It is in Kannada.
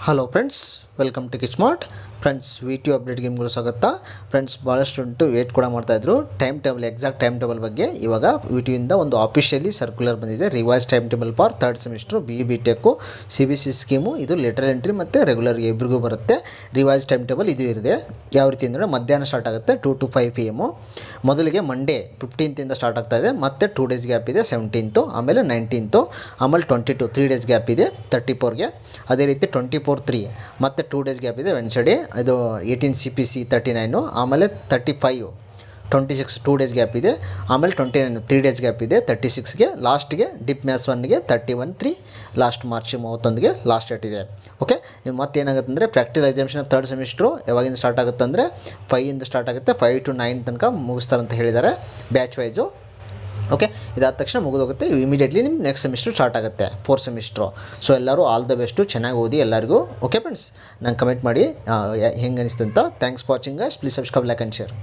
Hello friends, welcome to Kismart. Friends, ವಿ2 ಅಪ್ಡೇಟ್ ಗೇಮ್ಗಳು ಸ್ವಾಗತ. ಫ್ರೆಂಡ್ಸ್, ಭಾಳಷ್ಟು ಉಂಟು ವೇಟ್ ಕೂಡ ಮಾಡ್ತಾಯಿದ್ರು ಎಕ್ಸಾಕ್ಟ್ ಟೈಮ್ ಟೇಬಲ್ ಬಗ್ಗೆ. ಇವಾಗ ವಿ2ಇಂದ ಒಂದು ಆಫಿಷಿಯಲಿ ಸರ್ಕ್ಯುಲರ್ ಬಂದಿದೆ. Revise time table for third semester B tech CBC scheme. ಇದು ಲೆಟರ್ ಎಂಟ್ರಿ ಮತ್ತು ರೆಗ್ಯುಲರ್ ಇಬ್ಬರಿಗೂ ಬರುತ್ತೆ. ರಿವೈಸ್ ಟೈಮ್ ಟೇಬಲ್ ಇದು ಇದೆ. ಯಾವ ರೀತಿ ಅಂದರೆ ಮಧ್ಯಾಹ್ನ ಸ್ಟಾರ್ಟ್ ಆಗುತ್ತೆ 2 to 5 PM. ಮೊದಲಿಗೆ ಮಂಡೇ 15th ಸ್ಟಾರ್ಟ್ ಆಗ್ತಾ ಇದೆ. ಮತ್ತು 2 days ಗ್ಯಾಪ್ ಇದೆ, 17th, ಆಮೇಲೆ 19th, ಆಮೇಲೆ 22 3 days ಗ್ಯಾಪ್ ಇದೆ 34ಗೆ. ಅದೇ ರೀತಿ 24/3 ಮತ್ತು 2 days ಗ್ಯಾಪ್ ಇದೆ ವೆನ್ಸ್ಡೇ. ಇದು 18 CPC 39, ಆಮೇಲೆ 35 26 2 days ಗ್ಯಾಪ್ ಇದೆ, ಆಮೇಲೆ 29 3 days ಗ್ಯಾಪ್ ಇದೆ 36ಗೆ. ಲಾಸ್ಟ್ಗೆ ಡಿಪ್ ಮ್ಯಾಥ್ಸ್ 1ಗೆ 31/3 ಲಾಸ್ಟ್ ಮಾರ್ಚ್ 31ಗೆ ಲಾಸ್ಟ್ ಡೇಟ್ ಇದೆ. ಓಕೆ, ಮತ್ತೇನಾಗುತ್ತೆ ಅಂದರೆ ಪ್ರಾಕ್ಟಿಕಲ್ ಎಕ್ಸಾಮಿನೇಷನ್ ಥರ್ಡ್ ಸೆಮಿಸ್ಟ್ರು ಯಾವಾಗಿಂದ ಸ್ಟಾರ್ಟ್ ಆಗುತ್ತೆ ಅಂದರೆ 5 ಸ್ಟಾರ್ಟ್ ಆಗುತ್ತೆ. 5 to 9 ತನಕ ಮುಗಿಸ್ತಾರಂತ ಹೇಳಿದ್ದಾರೆ ಬ್ಯಾಚ್ ವೈಸು. ಓಕೆ, ಇದಾದ ತಕ್ಷಣ ಮುಗಿದೋಗುತ್ತೆ. ಇಮಿಡಿಯೇಟ್ಲಿ ನಿಮ್ಮ ನೆಕ್ಸ್ಟ್ ಸೆಮಿಸ್ಟ್ರು ಸ್ಟಾರ್ಟ್ ಆಗುತ್ತೆ, 4th ಸೆಮಿಸ್ಟ್ರು. ಸೊ ಎಲ್ಲರೂ ಆಲ್ ದ ಬೆಸ್ಟು, ಚೆನ್ನಾಗಿ ಓದಿ ಎಲ್ಲರಿಗೂ. ಓಕೆ ಫ್ರೆಂಡ್ಸ್, ನಂಗೆ ಕಮೆಂಟ್ ಮಾಡಿ ಹೆಂಗೆ ಅನಿಸ್ತು ಅಂತ. Thanks for watching guys. Please subscribe, like and share.